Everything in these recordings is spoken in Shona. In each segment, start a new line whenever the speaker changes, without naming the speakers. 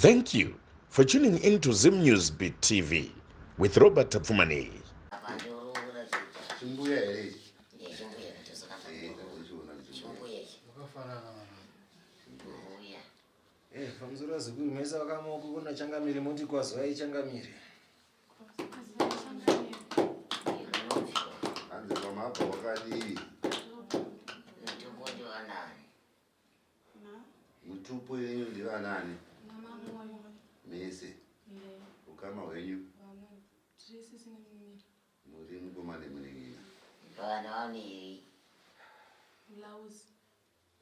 Thank you for tuning in to Zim News Beat TV with Robert Tapfumani.
Famzura zikuru mesa wakamoko kuna changamire moti kwazo aichangamire.
Anze kwa mapa wakati mtupo yenyu ndiwa nani? Mese. Ukama wenyu? Muri mkumane mwenye.
Bana wani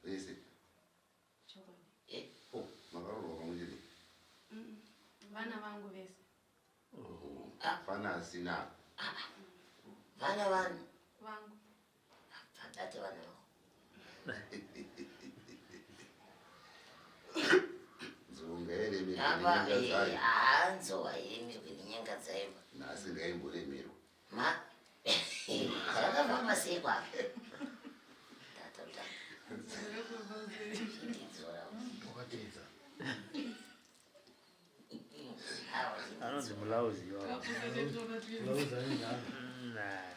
Mese. Oh, makaruro kamujiri.
Vana vangu vese.
Fana sina.
Vana vangu
Vangu.
Zungere mimi
Apa
nyanga
anzo waimi kunyanga zaiba.
nasi ngaimbole miro.
Ma Saka mama sikwa. Tata.
Wakatiza.
Anonzi mulauzi wao.
Lauza nini nani?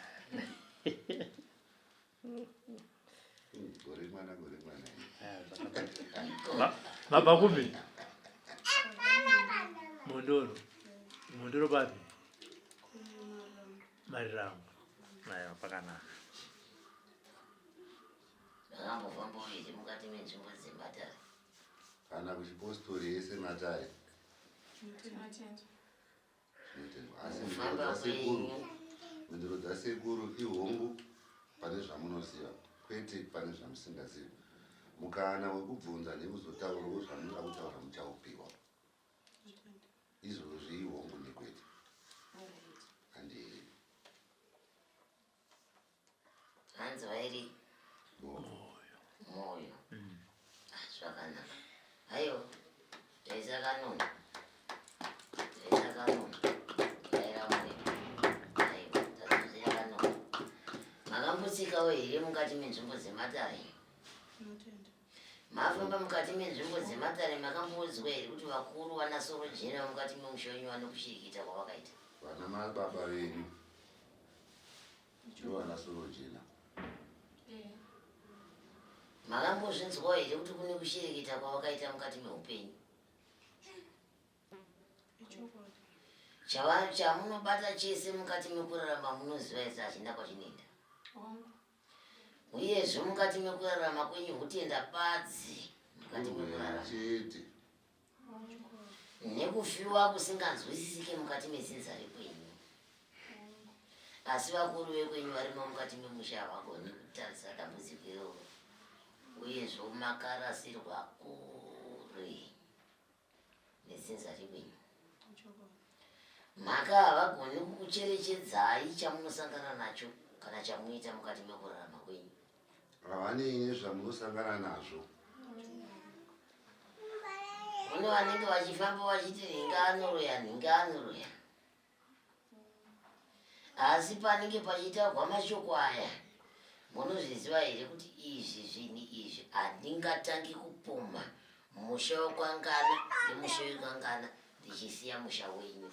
Gore mwana.
Mabakumi. Mondoro bapi? Marirangu. Nayo pakana.
Ngambo fambo hizi mukati menzimbo zimbata.
Kana kuchipostori yese matare. Asi ndiro dzasekuru ihongu pane zvamunoziva kwete pane zvamusingazivi. Mukana wekubvunza nekuzotaurawo zvamunoda kutaura muchaupiwa. Izvozvi ihongu nekwete. Handiri.
Anzo wairi moyo. Zvakanaka. Hayo taisakanona. Makambutsika weiri mukati menzvimbo dzematare. Mafamba mukati menzvimbo dzematare makambodzwa here kuti vakuru vana Sorojena mukati memushonyi vanokushirikita kwavakaita.
Vana mababa venyu ndovana Sorojena.
Makambozvinzwawo here kuti kune kushirikita kwavakaita mukati meupenyu. Chamunobata chese mukati mekurarama munoziva ese hachina kwachinoenda. Uyezve mukati mekurarama kwenyu hutenda padzi mukati mekurarama. Nekufiwa kusinganzwisisike mukati mezinza rekwenyu. Asi vakuru vekwenyu varimo mukati memusha havagoni kutarisa dambudziko iroro. Uyezve makarasirwa kure nezinza rekwenyu. Maka havagoni kukucherechedzai chamunosangana nacho kana chamuita mukati mekurarama kwenyu.
Havane zvamunosangana nazvo.
Kune vanenge vachifamba vachiti nhinga anoroya. Asi panenge pachitaurwa mashoko aya munozviziva here kuti izvi handingatangi kupoma musha wakwangana nemusha wekangana ndichisiya musha wenyu.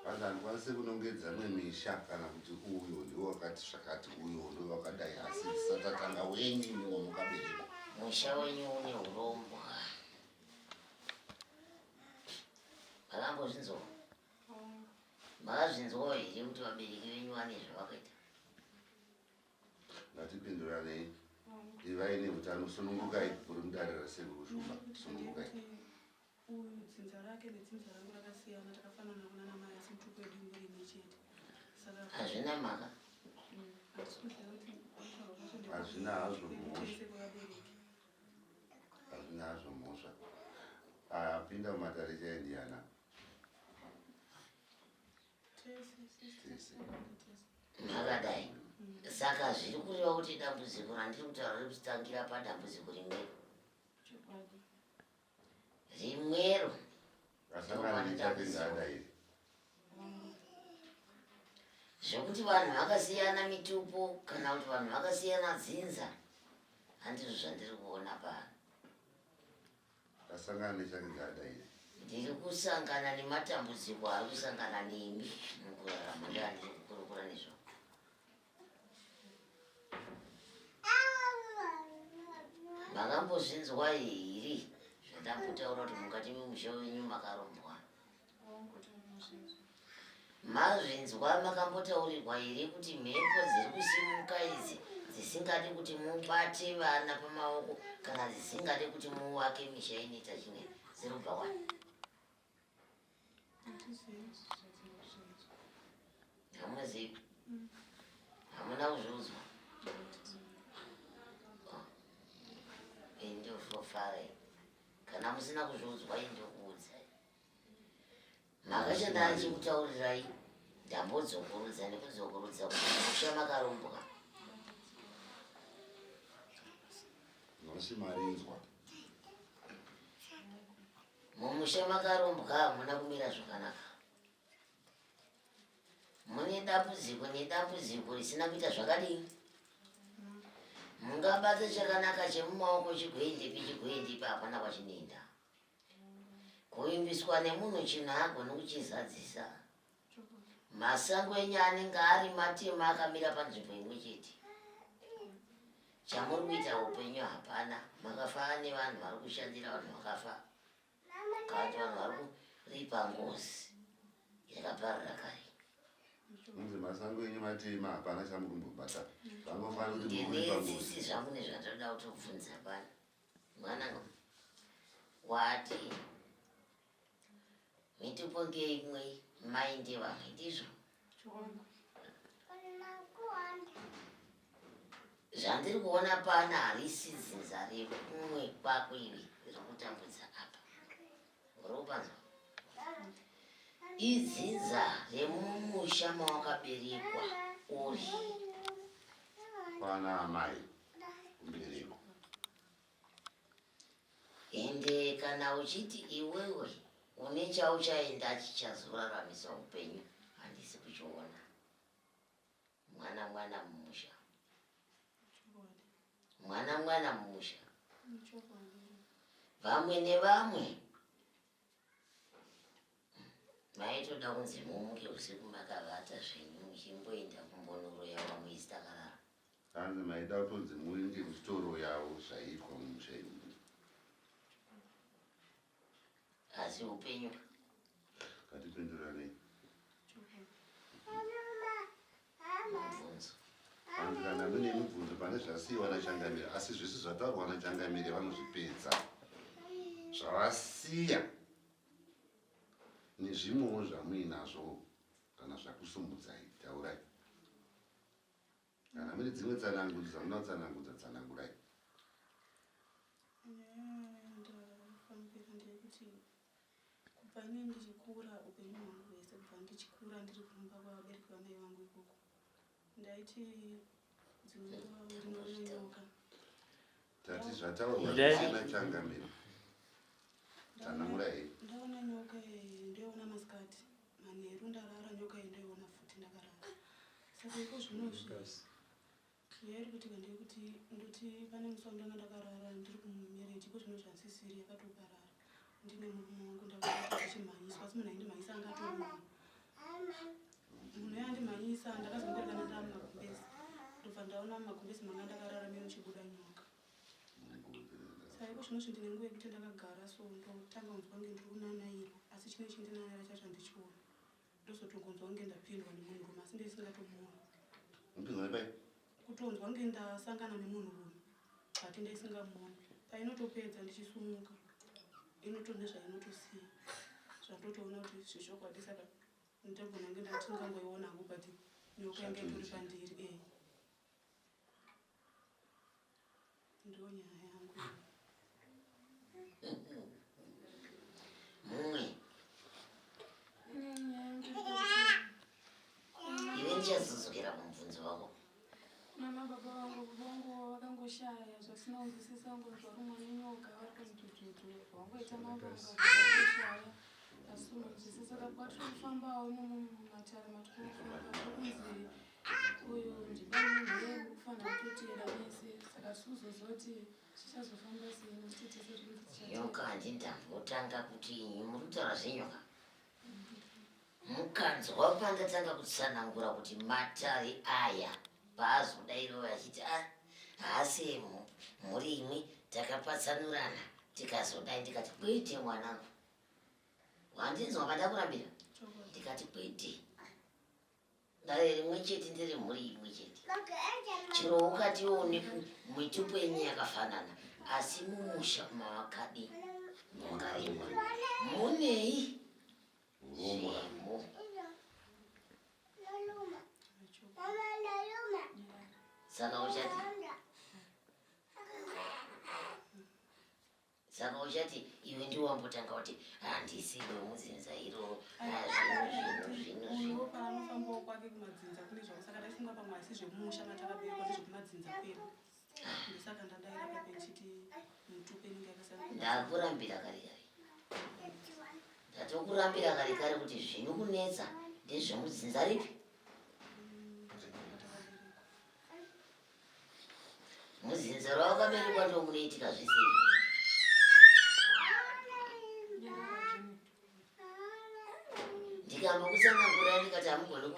Handikwanisi kunongedza misha kana kuti uyo ndiwo wakati zvakati uyo ndiwo wakadai asi satatanga wenyu niwo mukabereka.
Musha wenyu une urombo. Makambozvinzwa? Makazvinzwawo here kuti vabereki venyu vane zvavakaita?
Ngatipinduranei. Ivai neutano sunungukai uri mudarira sekuru shumba sunungukai.
Dzinza rake nedzinza rangu rakasiyana takafanana kunana mai asi mutupo wedu muri imwechete. Saka
Hazvina mhaka.
Hazvina hazvo mhosva. Hazvina hazvo mhosva. Pinda mumatare chaendiana.
Makadai. Saka zviri kureva kuti dambudziko randiri kutaura riri kutangira padambudziko rimwero. Rimwero.
Asangana nechake ngadai.
Zvekuti vanhu vakasiyana mitupo kana kuti vanhu vakasiyana dzinza handizvo zvandiri kuona pano.
Asangana nechake ngadai.
ndiri kusangana nematambudziko ari kusangana nemi mukurarama ndandiri kukurukura nezvo. Makambozvinzwa here zvandambotaura kuti mukati memusha wenyu makarombwa? Mazvinzwa makambotaurirwa here kuti mhepo dziri kusimuka idzi dzisingadi kuti mubate vana pamaoko kana dzisingadi kuti muvake misha inoita chimwe dziri kubva kwani? Hamuzivi? Hamuna kuzviudzwa? Indofara kana musina kuzviudzwa indokuudzai. Makashanda achikutaurirai ndambodzokorudza nekudzokorudza kuti musha makarombwa.
Nosimarinzwa.
Mumusha makarombwa hamuna kumira zvakanaka. Mune dambudziko nedambudziko risina kuita zvakadini. Mungabata chakanaka chemumaoko chigwendepi chigwendepi hapana kwachinoenda. Kuimbiswa nemunhu chinhu haagoni kuchizadzisa. Masango enyu anenge ari matema akamira panzvimbo imwe chete. Chamuri kuita upenyu hapana. Makafa nevanhu vari kushandira vanhu vakafa. Kana vanhu vari kuripa ngozi yakaparara kare.
Munzi masango enyu matema hapana chamukumbobata.
Ndinezisi zvangu nezvandoda kutobvunza pana. Mwana wati mitupo ngeimwe mainde vamwe ndizvo. Zvandiri kuona pana harisi dzinza rekumwe kwako iwe riri kutambudza apa. Uropanzwa? Idzinza remumusha mawakaberekwa uri.
Pana amai kubereko.
Ende kana uchiti iwewe une chauchaenda chichazoraramise upenyu handisi kuchiona. Mwana mumusha. Mwana mumusha. Vamwe nevamwe maitoda kunzi mumuke usiku makavata zvenyu muchimboenda kumbonoro yavo muistakarara.
Hanzi maida kutonzi muende kuchitoro yavo zvaitwa mumusha imu.
Asi upenyu
Katipinduranei.
mubvunzo.
Hanzi kana mune mibvunzo pane zvasiyiwa nachangamiri asi zvese zvataurwa nachangamiri vanozvipedza. Zvavasiya nezvimwewo zvamuinazvo kana zvakusumudzai taurai. Kana mune dzimwe tsanangudzo dzamuna kutsanangudza tsanangurai.
Ndafambira ndekuti kubva ine ndichikura upenyu hwangu hwese kubva ndichikura ndiri kumba kwabereki vamai vangu ikoko ndaiti dzimwe nguva ndinoona nyoka.
Tati zvataurwa zvisina changamiri. Tsanangurai.
Ndaona nyoka ndoiona masikati manheru ndarara nyoka ndoiona futi ndakarara. Saka iko zvinozvi yairi kuitika ndeyekuti ndoti pane musi wandanga ndakarara ndiri kumumereji iko zvinozvi hansisiri yakatoparara ndine murume wangu ndakaita achimhanyiswa asi munhu aindimhanyisa angatonuna munhu yandimhanyisa ndakazongorikana ndaa mumagumbezi ndobva ndaona mumagumbezi manga ndakarara miro muchibuda nyoka. Saka iko zvinozvi ndine nguva yekuti ndakagara so ndotanga kunzwa kunge ndiri kunanairwa asi chine chindinanaira chacho handichiona ndozotongonzwa kunge ndapindwa nemunhurume asi ndeisingatomuna.
Mupindwa nepai?
Kutonzwa kunge ndasangana nemunhurume bati ndaisingamuoni painotopedza ndichisumuka inotone zvainotosiya zvandotoona kuti zvishokwadi saka ndagona kunge ndatingangoiona hangu but nyoka yange itori pandiri. Ndiyo nyaya yangu.
Mumwe iwe ndichazozokera mubvunzo wako.
Mama baba vangu vakangoshaya zvisina kunzwisisa ngonzwa rumwe nenyoka vari kumutututu vangoita mavanga vakangoshaya asi kunonzwisisa kwatofambawo mumatare matikofamba kunzi uyu ndibani ndiye kufa vanofanira kutotera vese saka tisuzozoti tichazofamba sei nekuti tese
nyoka handindambotanga kuti inyi muri kutaura zvenyoka mukanzwa pandatanga kutsanangura kuti matare aya paazodairo achiti haasemu muri imwe takapatsanurana tikazodai ndikati kwete mwanangu wandinzwa pandakurambira ndikati kwete dare rimwe chete ndiri mhuri imwe chete chiro ukatione mitupo yenyu yakafanana asi mumusha mavakadi mungarimwa munei zvemo saka uchati iwe ndiwambotanga kuti handisi wemuzinza iro
uyo paanofambawo kwake kumadzinza kune zvakasaka ndaifunga pamwe asi zvemumusha matakaberekwa nezvekumadzinza kwedu ndisaka ndadaira pepechiti mutupe inenge yakasiyana.
ndakurambira kare kare ndatokurambira kare kare kuti zvino kunetsa ndezvemudzinza ripi muzinza rawakaberekwa ndo munoitika zvese ndikambokusanangura ndikati hamugoni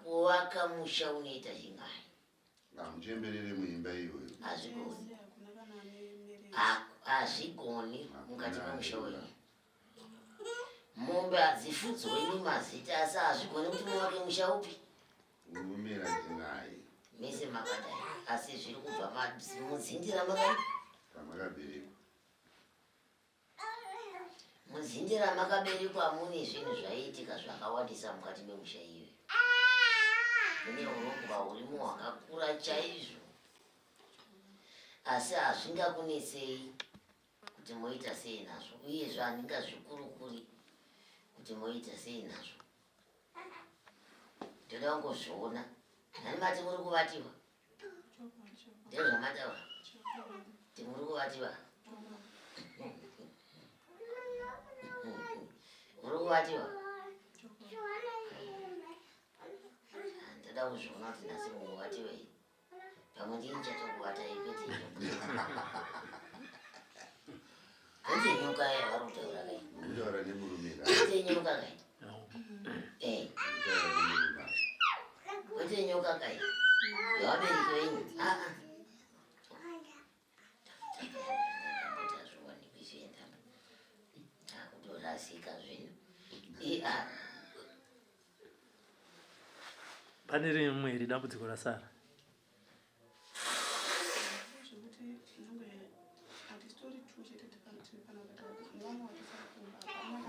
kuvaka musha unoita chingai
Muchemberere muimba iyoyo.
hazvigoni hazvigoni mukati memusha wenyu mombe hadzifudzwe nemazita asi hazvigoni kuti muvake musha upi
Unomera chingai.
mese makadai asi zviri kubva mudzindira makadai
Pamakaberekwa.
mudzindira makaberekwa mune zvinhu zvaiitika zvakawandisa mukati memusha iyoyo mune urongwa hurimo hwakakura chaizvo asi hazvingakunetsei kuti moita sei nazvo uyezve handingazvikurukuri kuti moita sei nazvo ndoda kungozviona nhani mati muri kuvatiwa ndezvamataura kuti muri kuvatiwa muri kuvatiwa ndoda kuzviona kuti nhasi muvatiwei pamwe ndini chatokuvatai kwete kwete nyoka yavari kutaura kai
Kutaura nemurumira.
kwete nyoka kai
Kutaura nemurumira.
kwete nyoka kai yavabereki venyu tazviwanikwisenda takudorasika zvinhu
pane rimwe iri dambudziko rasara
zvekuti nyange hatistori tu chete tiri nevamwe vatisara kumba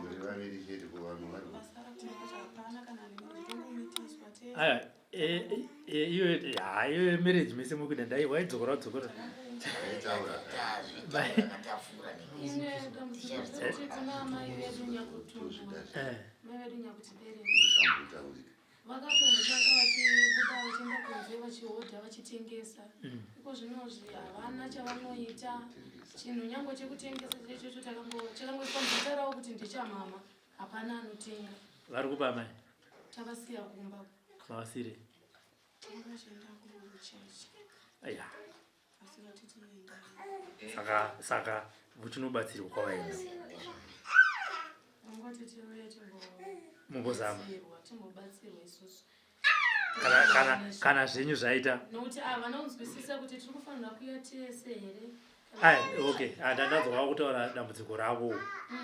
Muri vaviri chete kuvanhu vari.
vasara tinekuti hapana kana rimwe tongomitiswa te
aya iyo marriage mese mukuda ndai waidzokora
Aitaura.
tazvitavakatafura
ine dambudziko rekuti kuna amai vedu nyakutumwa mai vedu nyakutibereka
Zvamuitaurika.
vakatonotanga vachibuda vachienda kunze vachihodha vachitengesa iko zvinozvi havana chavanoita chinhu nyange chekutengesa chechocho chakangoiswa muzita ravo kuti ndechamama hapana anotenga
vari kupa mai
tavasiya kumba
mavasire
takachienda kuchechi
aya
asi vatitienda
saka muchinobatsirwa kwavaenda
angoti tiuye
mumbozama
timbobatsirwa isusu
kana zvenyu zvaita
nokuti havana kunzwisisa kuti tiri kufanira kuya tese here
aya okay handandadzova kutaura dambudziko ravo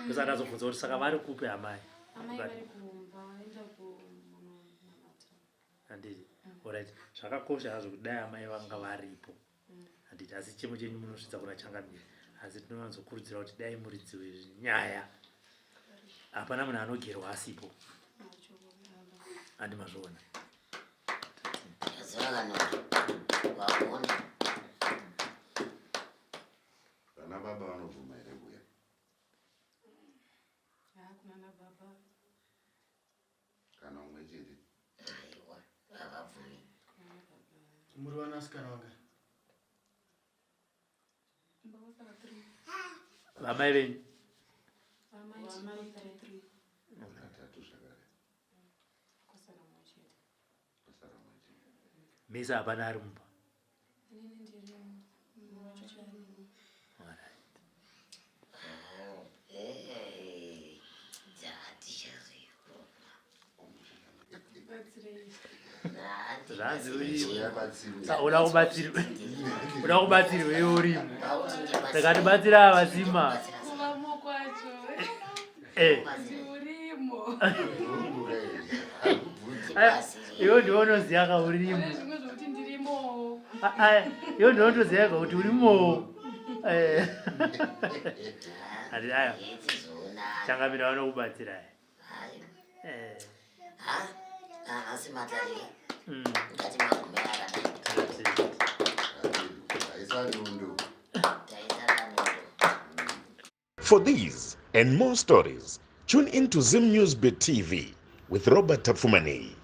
besa ndazobvunza kuti saka vari kupe amai
amai vari kumba vaenda kumanamata
handiti oright zvakakosha hazvo kuti dai amai vanga varipo handiti asi chemo chenyu munosvitsa kuna changamire asi tinowanzokurudzira kuti dai muridziwe nyaya hapana munhu anogerwa asipo handimazviona
zvazvakanaka waona
Vana baba vanobvuma here kuya.
kunana baba
Kana umwe chete.
aiwa havabvumi
Muri vanasikana vanga.
mbakasara 3
vamai venyu
vamai 3
Vatatu zvakare.
kwasara mwe chete
Pasara umwe chete.
mese hapana ari mumba
inini ndirimo wacho chanimo batsirei
zvanzi urimo
uyabatsiri
uda kubatsirwa iwe urimo saka tibatsira avasima
kuvamo kwacho ndiurimo
iwe ndionoziya kaurimo
pane zvimwe zvokuti ndirimowo
iwe ndinotoziya kuti urimo ati aya changamira vanokubatsirai
asi matarira ngati magume akadai
aisanundu
taisara nondo.
For these and more stories, tune in to Zim News Bit TV with Robert Tafumani.